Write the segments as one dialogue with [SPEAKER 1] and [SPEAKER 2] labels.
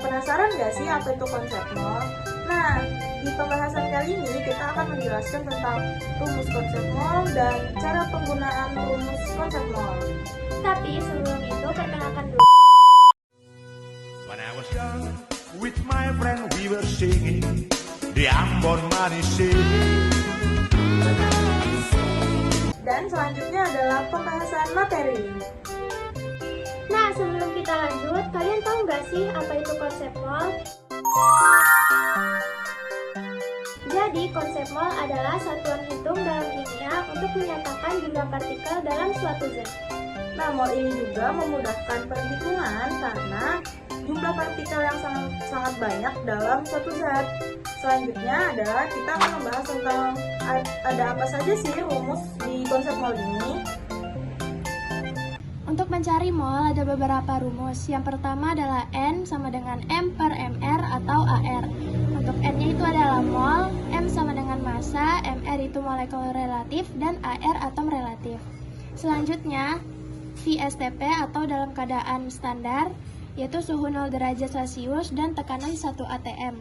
[SPEAKER 1] Penasaran nggak sih apa itu konsep mol? Nah, di pembahasan kali ini kita akan menjelaskan tentang rumus konsep mol dan cara penggunaan rumus konsep mol.
[SPEAKER 2] Tapi sebelum itu perkenalkan dulu.
[SPEAKER 3] When I was young, with my friend we were singing the Ambon Manisé.
[SPEAKER 1] Dan selanjutnya adalah pembahasan materi.
[SPEAKER 2] Nah, sebelum kita lanjut, kalian tahu nggak sih apa itu konsep mol? Jadi, konsep mol adalah satuan hitung dalam kimia untuk menyatakan jumlah partikel dalam suatu zat.
[SPEAKER 1] Nah, mol ini juga memudahkan perhitungan karena jumlah partikel yang sangat banyak dalam suatu zat. Selanjutnya adalah kita akan membahas tentang ada apa saja sih rumus di konsep mol ini.
[SPEAKER 2] Untuk mencari mol ada beberapa rumus. Yang pertama adalah N sama dengan M per MR atau AR. Untuk N-nya itu adalah mol, M sama dengan massa, MR itu molekul relatif, dan AR atom relatif. Selanjutnya, VSTP atau dalam keadaan standar, yaitu suhu 0 derajat Celcius dan tekanan 1 atm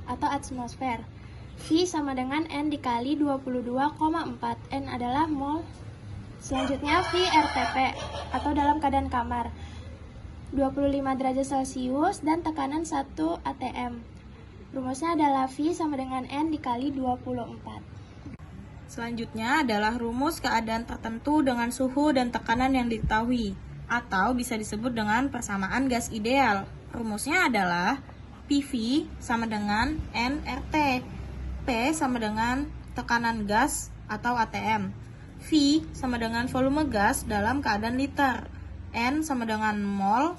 [SPEAKER 2] atau atmosfer. V sama dengan N dikali 22,4. N adalah mol. Selanjutnya VRTP atau dalam keadaan kamar, 25 derajat Celcius dan tekanan 1 atm. Rumusnya adalah V sama dengan N dikali 24.
[SPEAKER 1] Selanjutnya adalah rumus keadaan tertentu dengan suhu dan tekanan yang diketahui, atau bisa disebut dengan persamaan gas ideal. Rumusnya adalah PV sama dengan nRT, P sama dengan tekanan gas atau ATM, V sama dengan volume gas dalam keadaan liter, N sama dengan mol,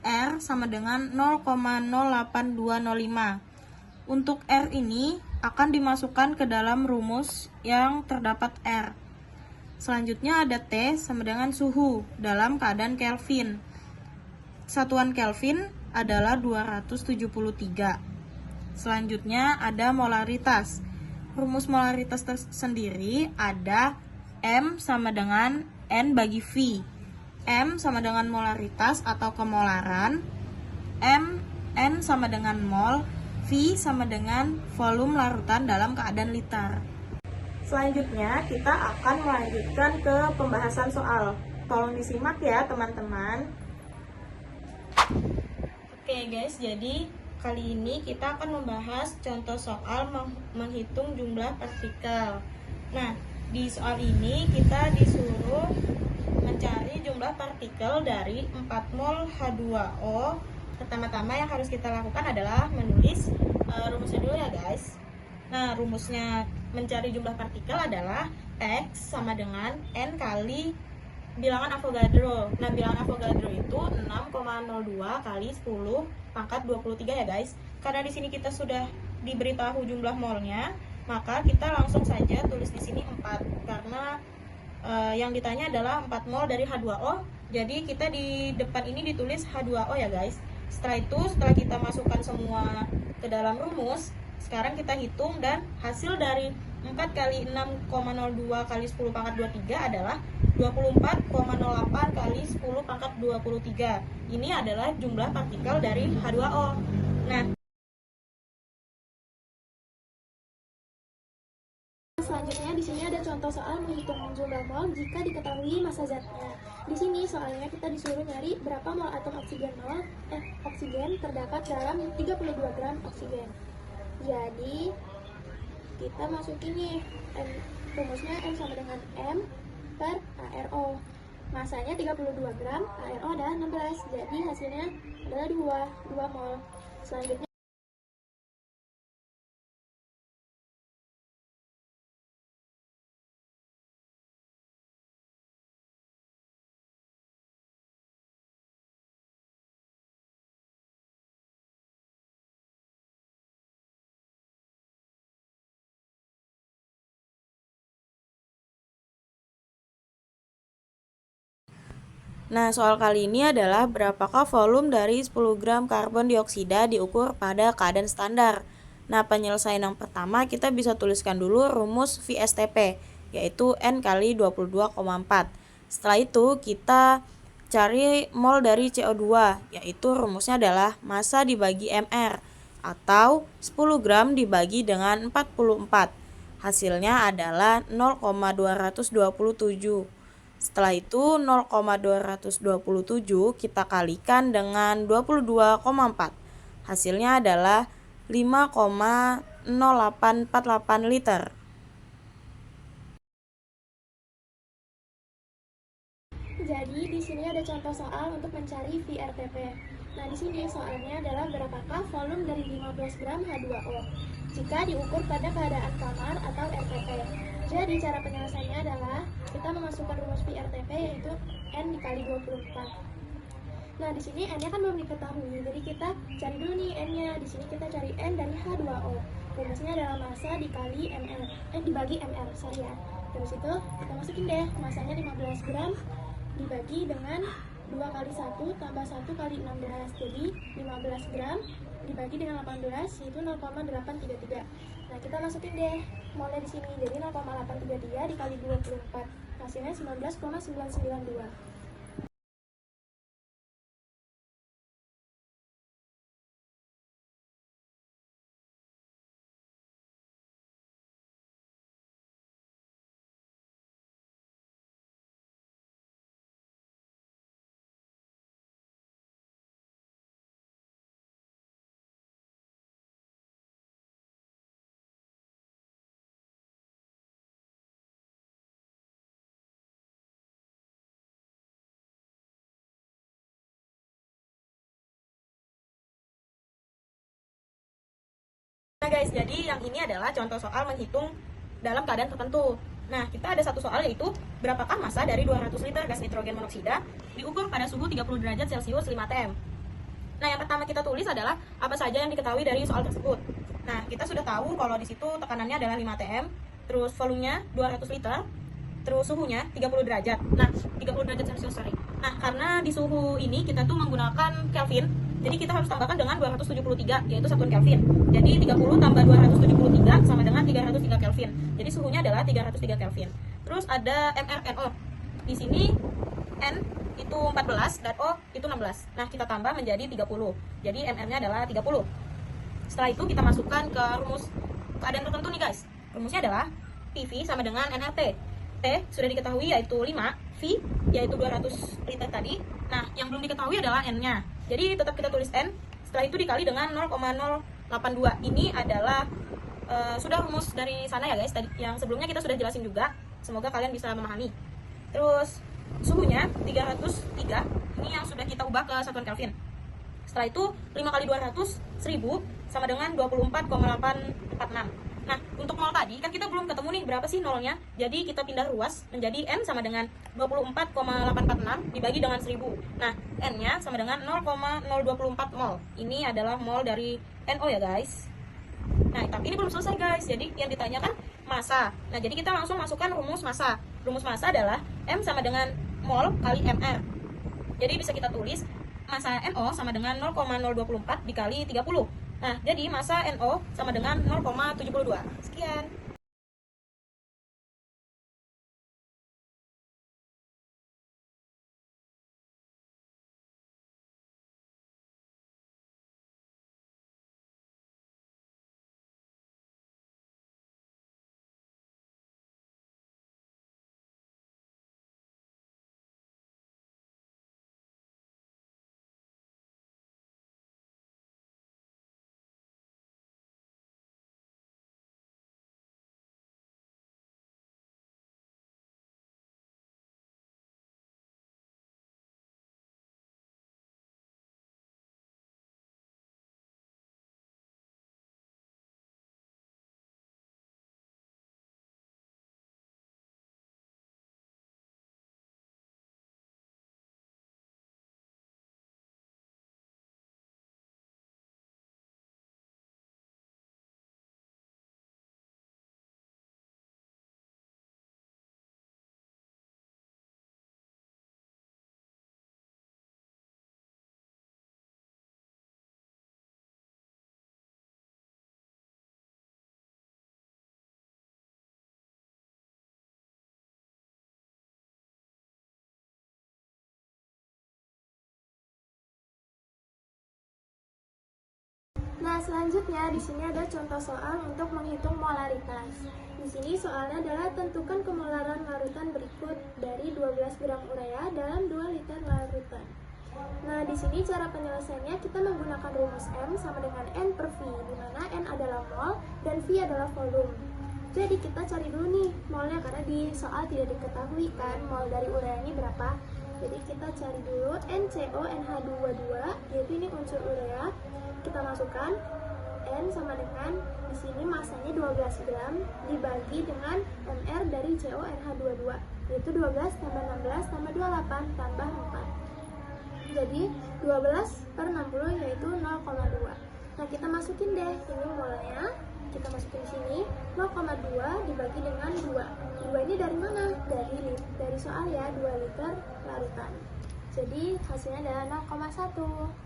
[SPEAKER 1] R sama dengan 0,08205. Untuk R ini akan dimasukkan ke dalam rumus yang terdapat R. Selanjutnya ada T sama dengan suhu dalam keadaan Kelvin. Satuan Kelvin adalah 273. Selanjutnya ada molaritas. Rumus molaritas sendiri ada M sama dengan N bagi V. M sama dengan molaritas atau kemolaran. N sama dengan mol. V sama dengan volume larutan dalam keadaan liter. Selanjutnya kita akan melanjutkan ke pembahasan soal. Tolong disimak ya teman-teman. Oke guys, jadi kali ini kita akan membahas contoh soal menghitung jumlah partikel. Nah, di soal ini kita disuruh mencari jumlah partikel dari 4 mol H2O. Pertama-tama yang harus kita lakukan adalah menulis rumusnya dulu ya guys. Nah, rumusnya mencari jumlah partikel adalah X sama dengan N kali bilangan Avogadro. Nah, bilangan Avogadro itu 6,02 kali 10 pangkat 23 ya guys. Karena di sini kita sudah diberitahu jumlah molnya, maka kita langsung saja tulis di sini 4 karena yang ditanya adalah 4 mol dari H2O. Jadi kita di depan ini ditulis H2O ya guys. Setelah kita masukkan semua ke dalam rumus, sekarang kita hitung dan hasil dari 4 kali 6,02 kali 10 pangkat 23 adalah 24,08 kali 10 pangkat 23. Ini adalah jumlah partikel dari H2O. Nah,
[SPEAKER 2] Selanjutnya di sini ada contoh soal menghitung jumlah mol jika diketahui massa zatnya. Di sini soalnya kita disuruh nyari berapa mol atom oksigen terdapat dalam 32 gram oksigen. Jadi kita masukin nih rumusnya M sama dengan M per ARO. Masanya 32 gram, ARO adalah 16. Jadi hasilnya adalah 2 mol. Selanjutnya
[SPEAKER 1] Nah, soal kali ini adalah berapakah volume dari 10 gram karbon dioksida diukur pada keadaan standar. Nah, penyelesaian yang pertama kita bisa tuliskan dulu rumus VSTP, yaitu N kali 22,4. Setelah itu kita cari mol dari CO2, yaitu rumusnya adalah massa dibagi mR, atau 10 gram dibagi dengan 44. Hasilnya adalah 0,227. Setelah itu 0,227 kita kalikan dengan 22,4. Hasilnya adalah 5,0848 liter.
[SPEAKER 2] Jadi di sini ada contoh soal untuk mencari VRTP. Nah, di sini soalnya adalah berapakah volume dari 15 gram H2O jika diukur pada keadaan kamar atau RTP. Jadi cara penyelesaiannya adalah kita memasukkan rumus VRTP yaitu N dikali 24. Nah, di sini N-nya kan belum diketahui, jadi kita cari dulu nih N-nya. Di sini kita cari N dari H2O. Rumusnya adalah massa dikali mR, dibagi mR, sorry ya. Terus itu kita masukin deh, massanya 15 gram dibagi dengan 2 kali 1 tambah 1 kali 16. Jadi 15 gram dibagi dengan 18 yaitu 0,833. Nah, kita masukin deh molnya di sini. Jadi 0,833 dikali 24. Hasilnya 19,992.
[SPEAKER 1] Nah guys, jadi yang ini adalah contoh soal menghitung dalam keadaan tertentu. Nah, kita ada satu soal yaitu berapakah massa dari 200 liter gas nitrogen monoksida diukur pada suhu 30 derajat Celcius 5 atm. Nah, yang pertama kita tulis adalah apa saja yang diketahui dari soal tersebut. Nah, kita sudah tahu kalau di situ tekanannya adalah 5 atm, terus volumenya 200 liter, terus suhunya 30 derajat. Nah, 30 derajat Celcius, sorry. Nah, karena di suhu ini kita tuh menggunakan Kelvin, jadi kita harus tambahkan dengan 273, yaitu satuan Kelvin. Jadi 30 tambah 273 sama dengan 303 Kelvin. Jadi suhunya adalah 303 Kelvin. Terus ada mRNO. Di sini N itu 14 dan O itu 16. Nah, kita tambah menjadi 30. Jadi MR-nya adalah 30. Setelah itu kita masukkan ke rumus keadaan tertentu nih guys. Rumusnya adalah PV sama dengan nRT. T sudah diketahui yaitu 5, V yaitu 200 liter tadi. Nah, yang belum diketahui adalah N-nya. Jadi tetap kita tulis N, setelah itu dikali dengan 0,082. Ini adalah sudah rumus dari sana ya guys. Tadi yang sebelumnya kita sudah jelasin juga. Semoga kalian bisa memahami. Terus suhunya 303. Ini yang sudah kita ubah ke satuan Kelvin. Setelah itu 5 kali 200 1000 sama dengan 24,846. Nah, untuk nol tadi kan kita belum ketemu nih berapa sih nolnya. Jadi kita pindah ruas menjadi N sama dengan 24,846 dibagi dengan 1000. Nah, N-nya sama dengan 0,024 mol. Ini adalah mol dari NO ya guys. Nah, tapi ini belum selesai guys. Jadi yang ditanyakan massa. Nah, jadi kita langsung masukkan rumus massa. Rumus massa adalah M sama dengan mol kali MR. Jadi bisa kita tulis massa NO sama dengan 0,024 dikali 30. Nah, jadi massa NO sama dengan 0,72. Sekian.
[SPEAKER 2] Nah, selanjutnya di sini ada contoh soal untuk menghitung molaritas. Di sini soalnya adalah tentukan kemolaran larutan berikut dari 12 gram urea dalam 2 liter larutan. Nah, di sini cara penyelesaiannya kita menggunakan rumus M sama dengan N per V, di mana N adalah mol dan V adalah volume. Jadi kita cari dulu nih molnya, karena di soal tidak diketahui kan mol dari urea ini berapa. Jadi kita cari dulu NCONH22, yaitu ini unsur urea. Kita masukkan N sama dengan di sini masanya 12 gram dibagi dengan MR dari CONH22, yaitu 12 tambah 16 tambah 28 tambah 4. Jadi 12 per 60 yaitu 0,2. Nah, kita masukin deh ini molnya. Kita masukin sini 0,2 dibagi dengan 2. 2 ini dari mana? Dari soal ya, 2 liter larutan. Jadi hasilnya adalah 0,1.